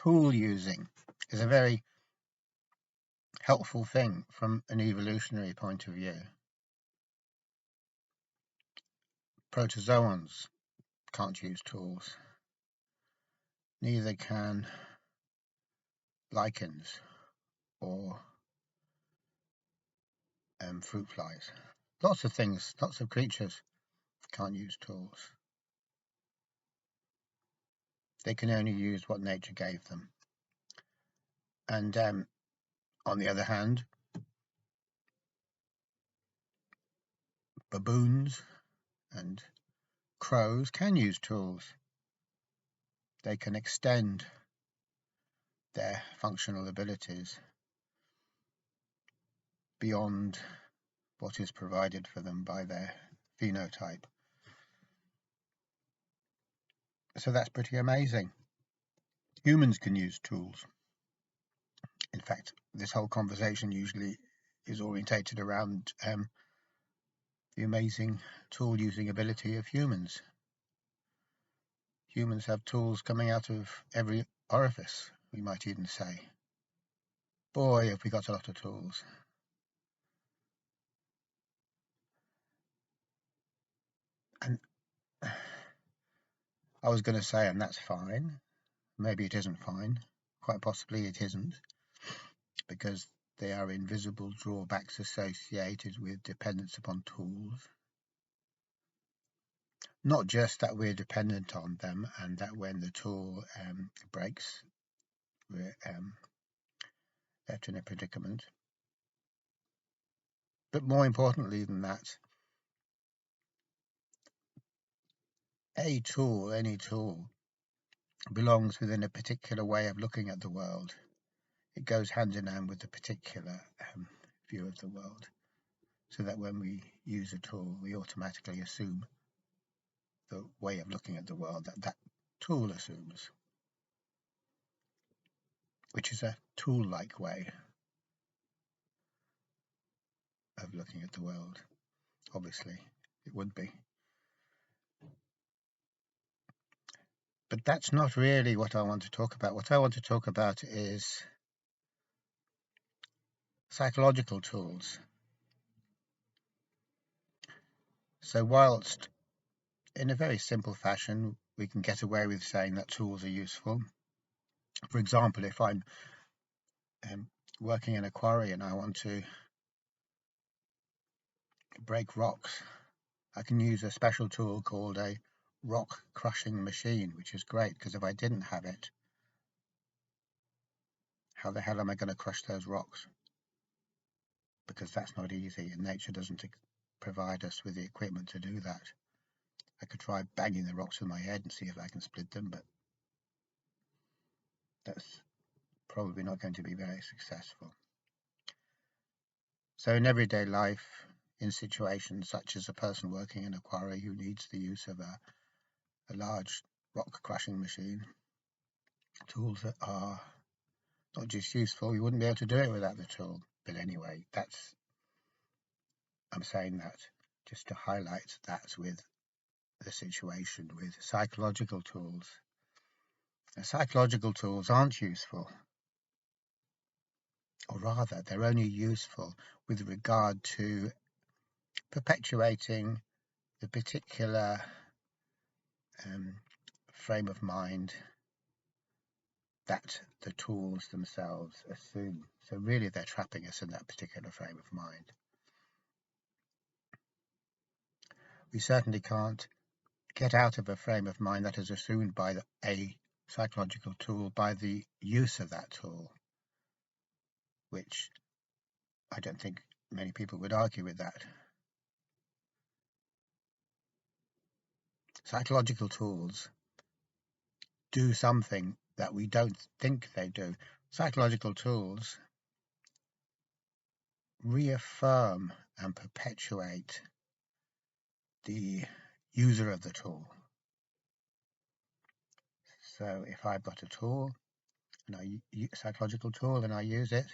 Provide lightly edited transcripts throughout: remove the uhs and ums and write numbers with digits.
tool using is a very helpful thing from an evolutionary point of view. Protozoans can't use tools. Neither can lichens or fruit flies. Lots of things, lots of creatures can't use tools. They can only use what nature gave them. And on the other hand, baboons and crows can use tools. They can extend their functional abilities beyond what is provided for them by their phenotype. So that's pretty amazing. Humans can use tools. In fact, this whole conversation usually is orientated around the amazing tool-using ability of humans. Humans have tools coming out of every orifice, we might even say. Boy, have we got a lot of tools. And I was going to say, and that's fine. Maybe it isn't fine. Quite possibly it isn't, because there are invisible drawbacks associated with dependence upon tools. Not just that we're dependent on them and that when the tool breaks, we're left in a predicament. But more importantly than that, any tool, belongs within a particular way of looking at the world. It goes hand in hand with a particular view of the world, so that when we use a tool, we automatically assume the way of looking at the world that tool assumes, which is a tool-like way of looking at the world. Obviously, it would be. But that's not really what I want to talk about. What I want to talk about is psychological tools. So whilst in a very simple fashion we can get away with saying that tools are useful, for example, if I'm working in a quarry and I want to break rocks, I can use a special tool called a rock crushing machine, which is great because if I didn't have it, how the hell am I going to crush those rocks? Because that's not easy, and nature doesn't provide us with the equipment to do that. I could try banging the rocks with my head and see if I can split them, but that's probably not going to be very successful. So in everyday life, in situations such as a person working in a quarry who needs the use of a large rock crushing machine, tools that are not just useful, you wouldn't be able to do it without the tool. But anyway, I'm saying that just to highlight that with the situation with psychological tools. Now, psychological tools aren't useful, or rather they're only useful with regard to perpetuating the particular frame of mind that the tools themselves assume. So really they're trapping us in that particular frame of mind. We certainly can't get out of a frame of mind that is assumed by a psychological tool by the use of that tool, which I don't think many people would argue with that. Psychological tools do something that we don't think they do. Psychological tools reaffirm and perpetuate the user of the tool. So if I've got a tool, a psychological tool, and I use it,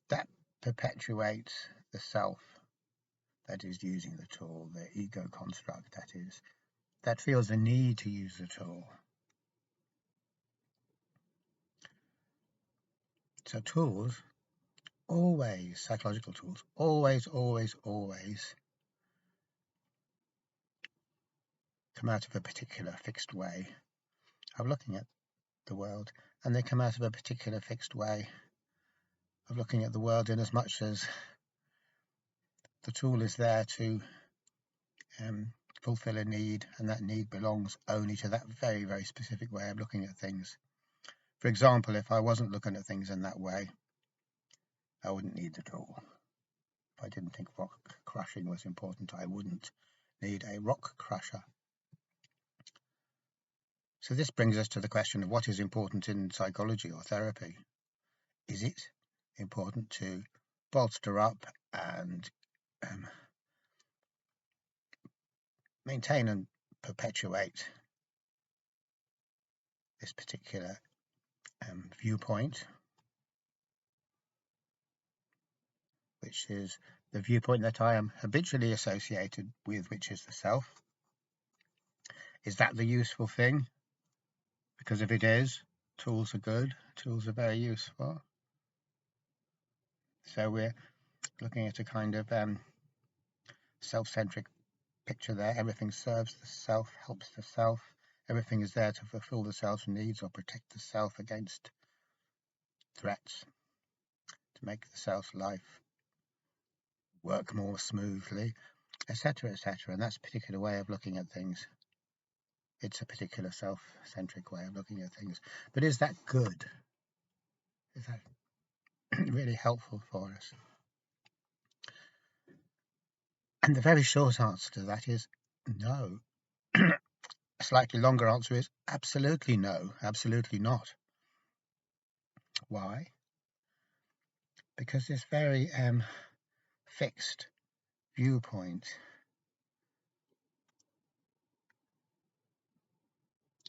that perpetuates the self that is using the tool, the ego construct that feels the need to use the tool. So tools, always, psychological tools, always come out of a particular fixed way of looking at the world, and they come out of a particular fixed way of looking at the world in as much as the tool is there to fulfill a need, and that need belongs only to that very, very specific way of looking at things. For example, if I wasn't looking at things in that way, I wouldn't need the tool. If I didn't think rock crushing was important, I wouldn't need a rock crusher. So this brings us to the question of what is important in psychology or therapy. Is it important to bolster up and maintain and perpetuate this particular viewpoint, which is the viewpoint that I am habitually associated with, which is the self? Is that the useful thing? Because if it is, tools are good, tools are very useful. So we're looking at a kind of self-centric picture there. Everything serves the self, helps the self. Everything is there to fulfill the self's needs or protect the self against threats, to make the self's life work more smoothly, etc., etc. And that's a particular way of looking at things. It's a particular self-centric way of looking at things. But is that good? Is that really helpful for us? And the very short answer to that is no. A slightly longer answer is absolutely no, absolutely not. Why? Because this very fixed viewpoint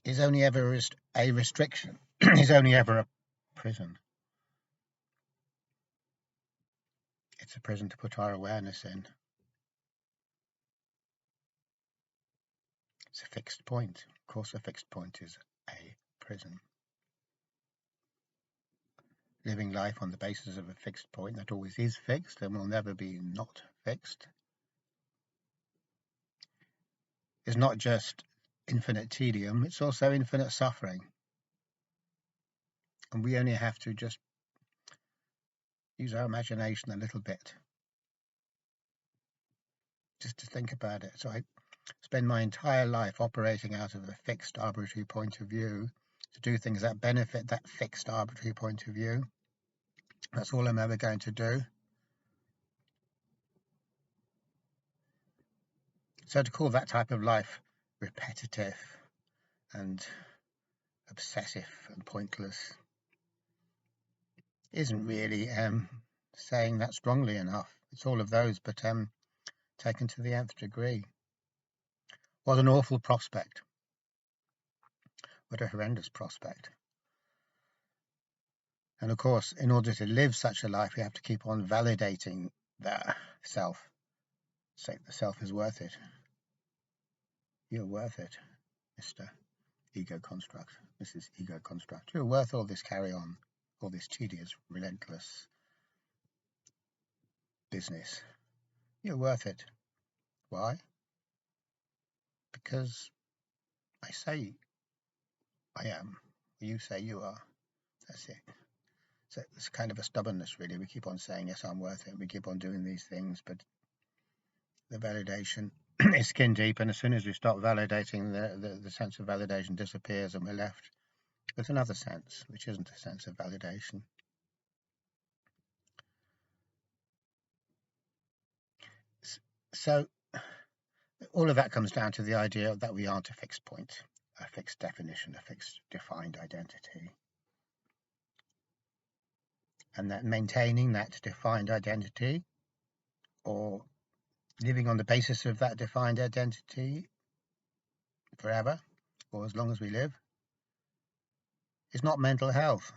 is only ever a restriction, is only ever a prison. It's a prison to put our awareness in. It's a fixed point. Of course, a fixed point is a prison. Living life on the basis of a fixed point that always is fixed and will never be not fixed is not just infinite tedium, it's also infinite suffering. And we only have to just use our imagination a little bit just to think about it. So I spend my entire life operating out of a fixed arbitrary point of view to do things that benefit that fixed arbitrary point of view. That's all I'm ever going to do. So to call that type of life repetitive and obsessive and pointless isn't really saying that strongly enough. It's all of those, but taken to the nth degree. What an awful prospect. What a horrendous prospect. And of course, in order to live such a life, we have to keep on validating the self. Say the self is worth it. You're worth it, Mr. Ego Construct, Mrs. Ego Construct. You're worth all this carry on, all this tedious, relentless business. You're worth it. Why? Because I say I am, you say you are. That's it. So it's kind of a stubbornness, really. We keep on saying, yes, I'm worth it. We keep on doing these things, but the validation is skin deep, and as soon as we stop validating, the sense of validation disappears, and we're left with another sense, which isn't a sense of validation. So all of that comes down to the idea that we aren't a fixed point, a fixed definition, a fixed defined identity. And that maintaining that defined identity, or living on the basis of that defined identity forever, or as long as we live, is not mental health.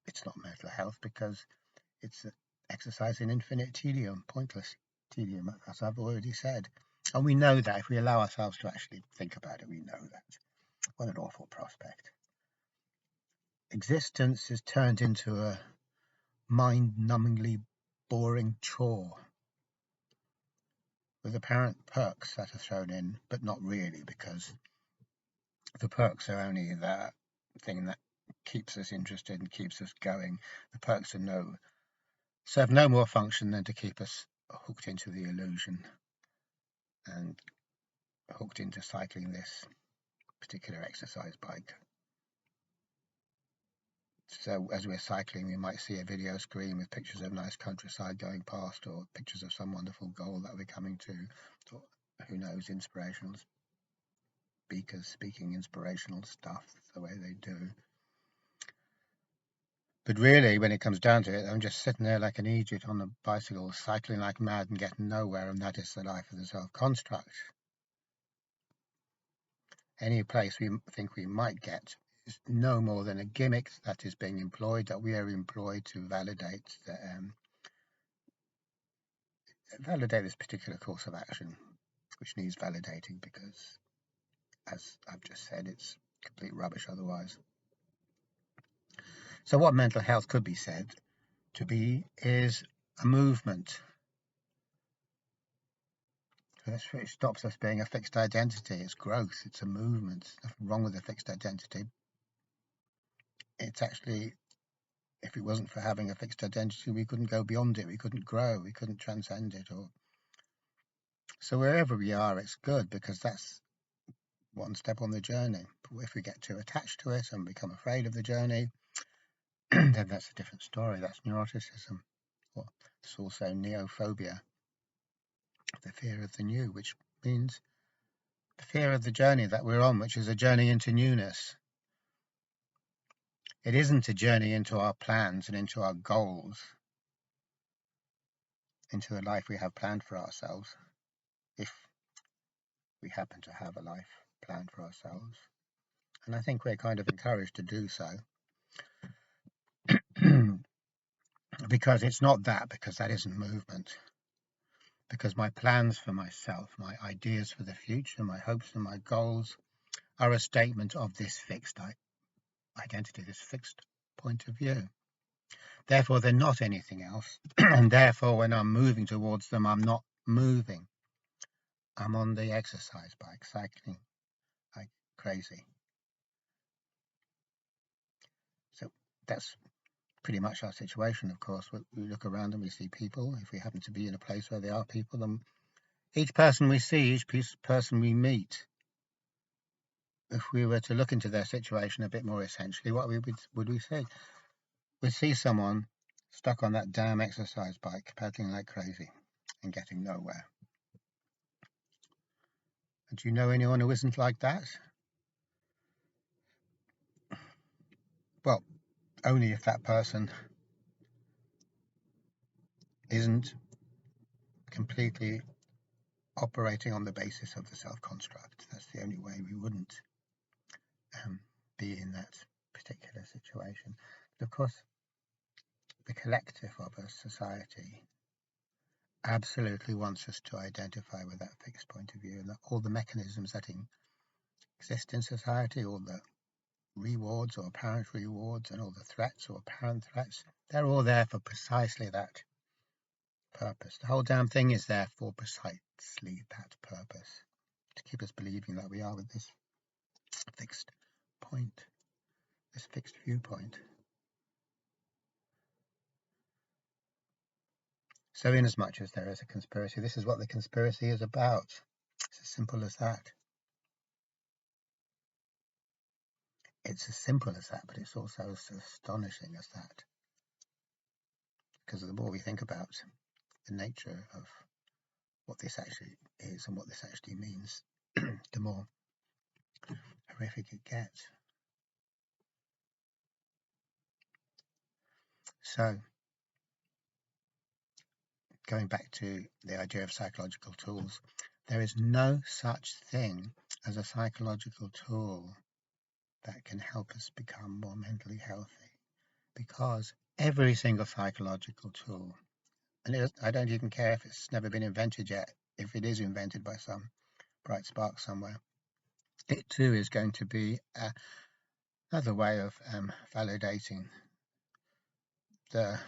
It's not mental health because it's an exercise in infinite tedium, pointless tedium, as I've already said. And we know that if we allow ourselves to actually think about it, we know that. What an awful prospect. existence is turned into a mind-numbingly boring chore with apparent perks that are thrown in, but not really, because the perks are only that thing that keeps us interested and keeps us going. The perks serve no more function than to keep us hooked into the illusion and hooked into cycling this particular exercise bike. So as we're cycling, we might see a video screen with pictures of nice countryside going past, or pictures of some wonderful goal that we're coming to, or who knows, inspirational speakers speaking inspirational stuff the way they do. But really, when it comes down to it, I'm just sitting there like an idiot on a bicycle, cycling like mad and getting nowhere, and that is the life of the self-construct. Any place we think we might get is no more than a gimmick that is being employed, that we are employed to validate this particular course of action, which needs validating because, as I've just said, it's complete rubbish otherwise. So what mental health could be said to be is a movement. It stops us being a fixed identity. It's growth. It's a movement. There's nothing wrong with a fixed identity. It's actually, if it wasn't for having a fixed identity, we couldn't go beyond it. We couldn't grow. We couldn't transcend it. So wherever we are, it's good, because that's one step on the journey. But if we get too attached to it and become afraid of the journey, then that's a different story. That's neuroticism. Or it's also neophobia, the fear of the new, which means the fear of the journey that we're on, which is a journey into newness. It isn't a journey into our plans and into our goals, into the life we have planned for ourselves, if we happen to have a life planned for ourselves. And I think we're kind of encouraged to do so. Because it's not that, because that isn't movement. Because my plans for myself, my ideas for the future, my hopes and my goals are a statement of this fixed identity, this fixed point of view. Therefore, they're not anything else. And therefore, when I'm moving towards them, I'm not moving. I'm on the exercise bike, cycling like crazy. So that's pretty much our situation, of course. We look around and we see people. If we happen to be in a place where there are people, then each person we see, each person we meet, if we were to look into their situation a bit more essentially, what would we see? We'd see someone stuck on that damn exercise bike, pedaling like crazy and getting nowhere. And do you know anyone who isn't like that? Well, only if that person isn't completely operating on the basis of the self-construct. That's the only way we wouldn't be in that particular situation. But of course, the collective of a society absolutely wants us to identify with that fixed point of view, and that all the mechanisms that exist in society, all the rewards or apparent rewards, and all the threats or apparent threats, they're all there for precisely that purpose. The whole damn thing is there for precisely that purpose, to keep us believing that we are with this fixed point, this fixed viewpoint. So inasmuch as there is a conspiracy, this is what the conspiracy is about. It's as simple as that. It's as simple as that, but it's also as astonishing as that. Because the more we think about the nature of what this actually is and what this actually means, the more horrific it gets. So, going back to the idea of psychological tools, there is no such thing as a psychological tool that can help us become more mentally healthy, because every single psychological tool, and I don't even care if it's never been invented yet, if it is invented by some bright spark somewhere, it too is going to be another way of validating the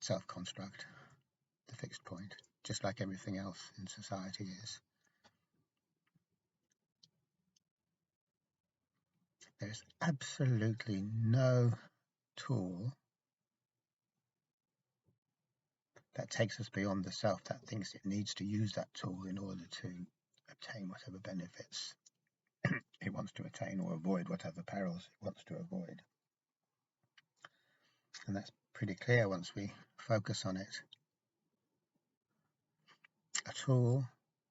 self-construct, the fixed point, just like everything else in society is. There's absolutely no tool that takes us beyond the self that thinks it needs to use that tool in order to obtain whatever benefits it wants to attain, or avoid whatever perils it wants to avoid. And that's pretty clear once we focus on it. A tool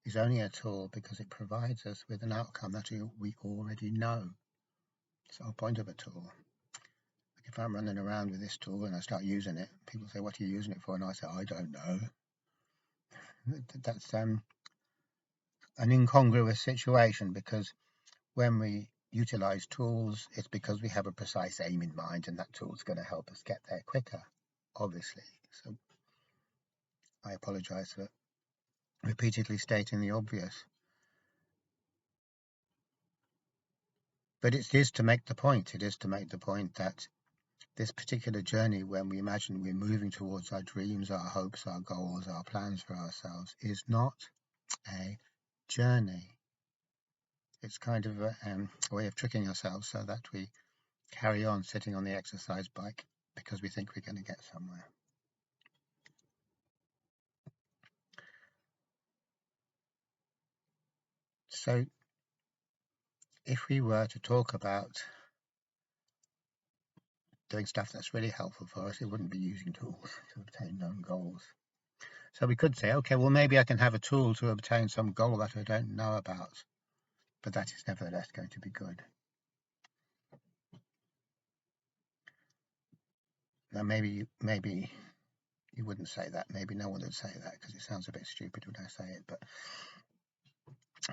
is only a tool because it provides us with an outcome that we already know. It's the whole point of a tool. Like if I'm running around with this tool and I start using it, people say, "What are you using it for?" And I say, "I don't know." That's an incongruous situation, because when we utilize tools, it's because we have a precise aim in mind, and that tool is going to help us get there quicker, obviously. So I apologize for repeatedly stating the obvious. But it is to make the point. It is to make the point that this particular journey, when we imagine we're moving towards our dreams, our hopes, our goals, our plans for ourselves, is not a journey. It's kind of a way of tricking ourselves so that we carry on sitting on the exercise bike because we think we're going to get somewhere. So if we were to talk about doing stuff that's really helpful for us, it wouldn't be using tools to obtain known goals. So we could say, okay, well, maybe I can have a tool to obtain some goal that I don't know about, but that is nevertheless going to be good. Now, maybe you wouldn't say that. Maybe no one would say that because it sounds a bit stupid when I say it. But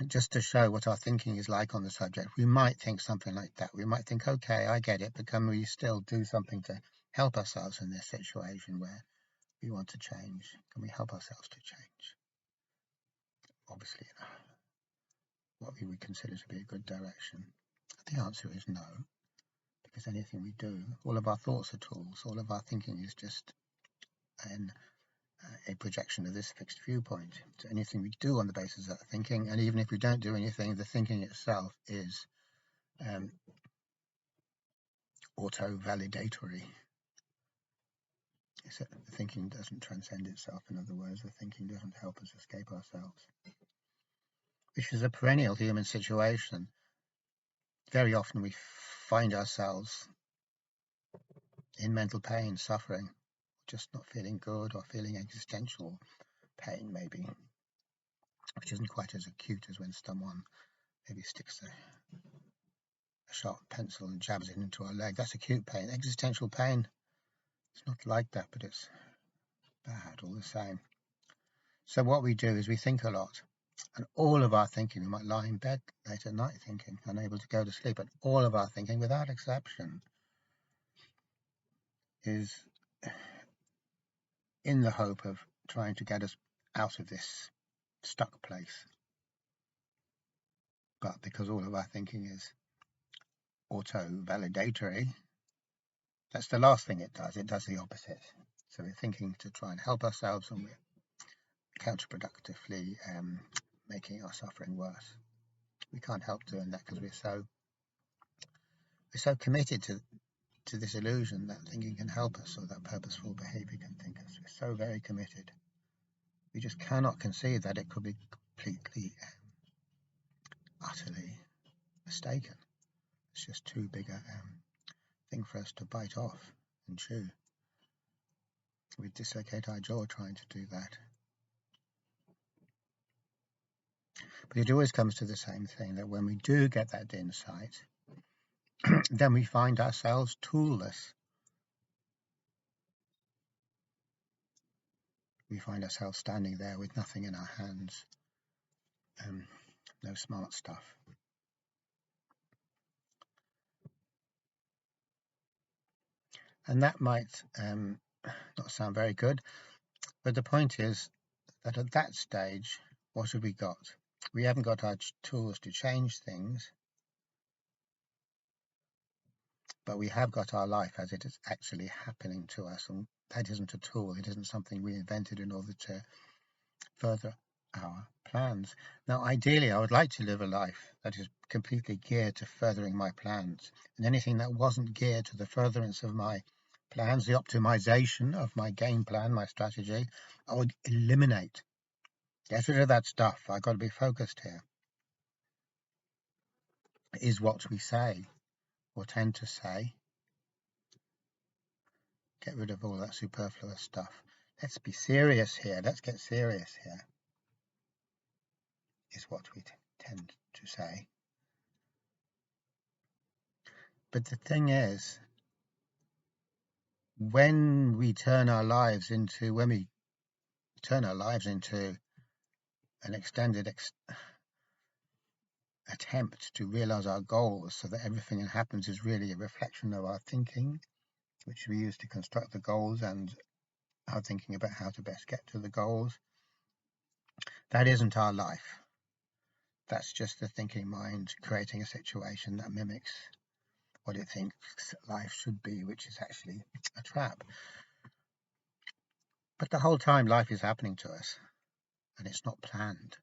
just to show what our thinking is like on the subject, we might think something like that. We might think, okay, I get it, but can we still do something to help ourselves in this situation where we want to change? Can we help ourselves to change? Obviously, what we would consider to be a good direction. The answer is no, because anything we do, all of our thoughts are tools. All of our thinking is just a projection of this fixed viewpoint. So anything we do on the basis of that thinking, and even if we don't do anything, the thinking itself is auto-validatory. The thinking doesn't transcend itself. In other words, the thinking doesn't help us escape ourselves, which is a perennial human situation. Very often we find ourselves in mental pain, suffering, just not feeling good, or feeling existential pain maybe, which isn't quite as acute as when someone maybe sticks a sharp pencil and jabs it into our leg. That's acute pain. Existential pain, it's not like that, but it's bad all the same. So what we do is we think a lot, and all of our thinking, we might lie in bed late at night thinking, unable to go to sleep, but all of our thinking, without exception, is in the hope of trying to get us out of this stuck place. But because all of our thinking is auto-validatory, that's the last thing it does. It does the opposite. So we're thinking to try and help ourselves, and we're counterproductively making our suffering worse. We can't help doing that because we're so committed to this illusion that thinking can help us, or that purposeful behavior can think us. We're so very committed. We just cannot conceive that it could be completely, utterly mistaken. It's just too big a thing for us to bite off and chew. We dislocate our jaw trying to do that. But it always comes to the same thing, that when we do get that insight, then we find ourselves toolless. We find ourselves standing there with nothing in our hands, no smart stuff. And that might not sound very good, but the point is that at that stage, what have we got? We haven't got our tools to change things. but we have got our life as it is actually happening to us, and that isn't a tool. It isn't something we invented in order to further our plans. Now, ideally, I would like to live a life that is completely geared to furthering my plans, and anything that wasn't geared to the furtherance of my plans, the optimization of my game plan, my strategy, I would eliminate. Get rid of that stuff. I've got to be focused here. Is what we say, or tend to say. Get rid of all that superfluous stuff. Let's be serious here. Let's get serious here, is what we tend to say. But the thing is, when we turn our lives into an extended attempt to realize our goals, so that everything that happens is really a reflection of our thinking, which we use to construct the goals, and our thinking about how to best get to the goals, that isn't our life. That's just the thinking mind creating a situation that mimics what it thinks life should be, which is actually a trap. But the whole time life is happening to us, and it's not planned.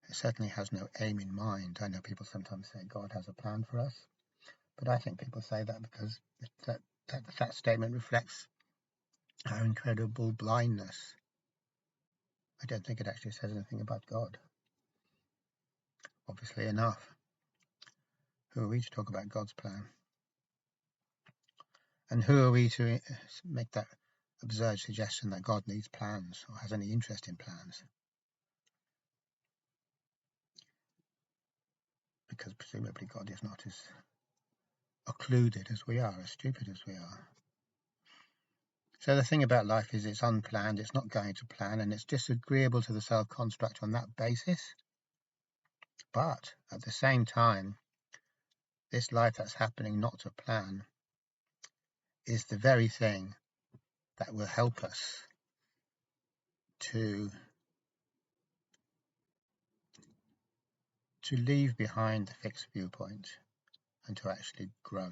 It certainly has no aim in mind. I know people sometimes say God has a plan for us, but I think people say that because that statement reflects our incredible blindness. I don't think it actually says anything about God. Obviously enough. Who are we to talk about God's plan? And who are we to make that absurd suggestion that God needs plans or has any interest in plans? Because presumably God is not as occluded as we are, as stupid as we are. So the thing about life is it's unplanned, it's not going to plan, and it's disagreeable to the self-construct on that basis. But at the same time, this life that's happening not to plan is the very thing that will help us to leave behind the fixed viewpoint and to actually grow.